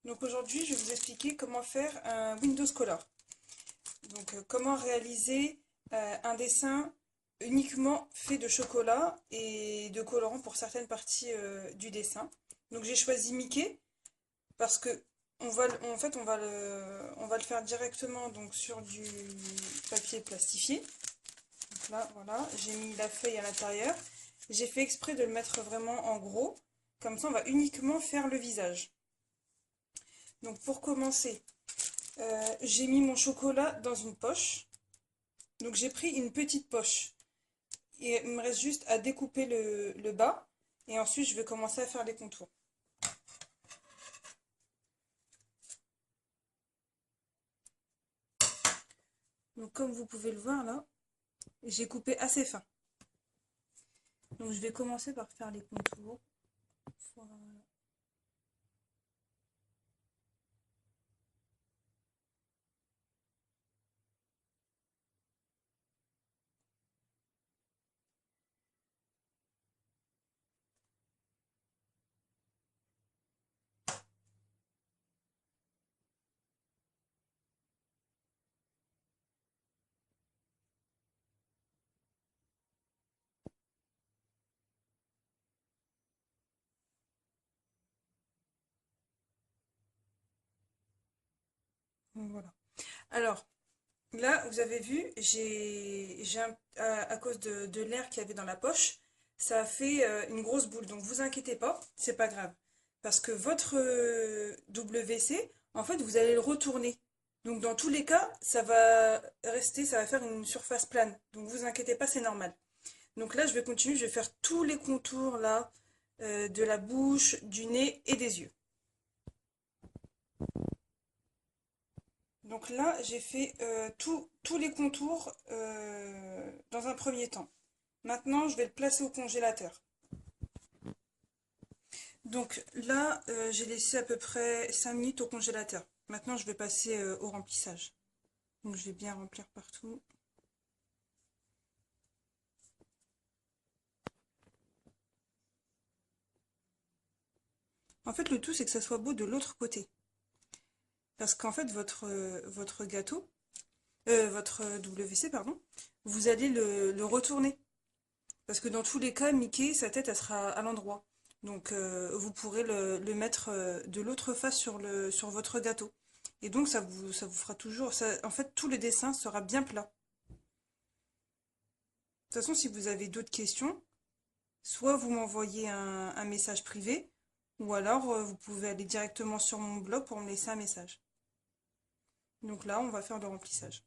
Donc aujourd'hui, je vais vous expliquer comment faire un Windows Color. Donc comment réaliser un dessin uniquement fait de chocolat et de colorant pour certaines parties du dessin. Donc j'ai choisi Mickey parce que en fait, on va le faire directement donc, sur du papier plastifié. Donc là, voilà, j'ai mis la feuille à l'intérieur. J'ai fait exprès de le mettre vraiment en gros. Comme ça, on va uniquement faire le visage. Donc pour commencer, j'ai mis mon chocolat dans une poche. Donc j'ai pris une petite poche. Et il me reste juste à découper le bas. Et ensuite je vais commencer à faire les contours. Donc comme vous pouvez le voir là, j'ai coupé assez fin. Donc je vais commencer par faire les contours. Voilà. Voilà. Alors, là, vous avez vu, à cause de l'air qu'il y avait dans la poche, ça a fait une grosse boule. Donc vous inquiétez pas, c'est pas grave. Parce que votre WC, en fait, vous allez le retourner. Donc dans tous les cas, ça va rester, ça va faire une surface plane. Donc vous inquiétez pas, c'est normal. Donc là, je vais continuer, je vais faire tous les contours là, de la bouche, du nez et des yeux. Donc là, j'ai fait tous les contours dans un premier temps. Maintenant, je vais le placer au congélateur. Donc là, j'ai laissé à peu près 5 minutes au congélateur. Maintenant, je vais passer au remplissage. Donc je vais bien remplir partout. En fait, le tout, c'est que ça soit beau de l'autre côté. Parce qu'en fait, votre gâteau, votre WC, pardon, vous allez le retourner. Parce que dans tous les cas, Mickey, sa tête, elle sera à l'endroit. Donc, vous pourrez le mettre de l'autre face sur votre gâteau. Et donc, ça vous fera toujours... en fait, tout le dessin sera bien plat. De toute façon, si vous avez d'autres questions, soit vous m'envoyez un message privé, ou alors vous pouvez aller directement sur mon blog pour me laisser un message. Donc là, on va faire le remplissage.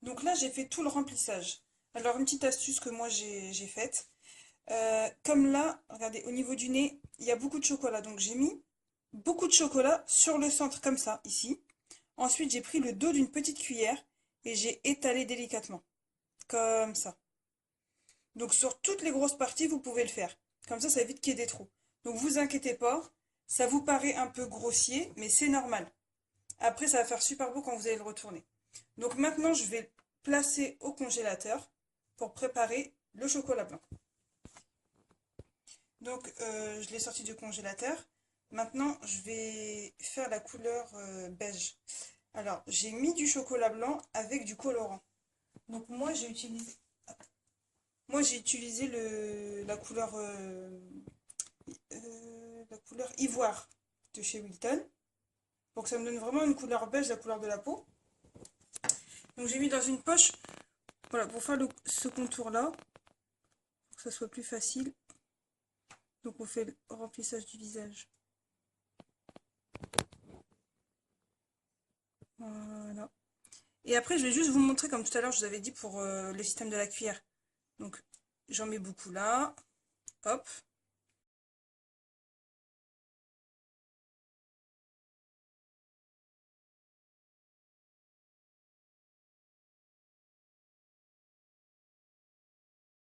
Donc là, j'ai fait tout le remplissage. Alors, une petite astuce que moi j'ai faite. Comme là, regardez, au niveau du nez, il y a beaucoup de chocolat. Donc j'ai mis beaucoup de chocolat sur le centre, comme ça, ici. Ensuite, j'ai pris le dos d'une petite cuillère et j'ai étalé délicatement. Comme ça. Donc sur toutes les grosses parties, vous pouvez le faire. Comme ça évite qu'il y ait des trous. Donc vous inquiétez pas, ça vous paraît un peu grossier, mais c'est normal. Après, ça va faire super beau quand vous allez le retourner. Donc maintenant, je vais le placer au congélateur pour préparer le chocolat blanc. Donc, je l'ai sorti du congélateur. Maintenant, je vais faire la couleur beige. Alors, j'ai mis du chocolat blanc avec du colorant. Donc, moi, j'ai utilisé la couleur ivoire de chez Wilton. Pour que ça me donne vraiment une couleur beige, la couleur de la peau. Donc, j'ai mis dans une poche, voilà, pour faire ce contour-là, pour que ça soit plus facile. Donc, on fait le remplissage du visage. Voilà. Et après, je vais juste vous montrer, comme tout à l'heure, je vous avais dit pour le système de la cuillère. Donc, j'en mets beaucoup là. Hop.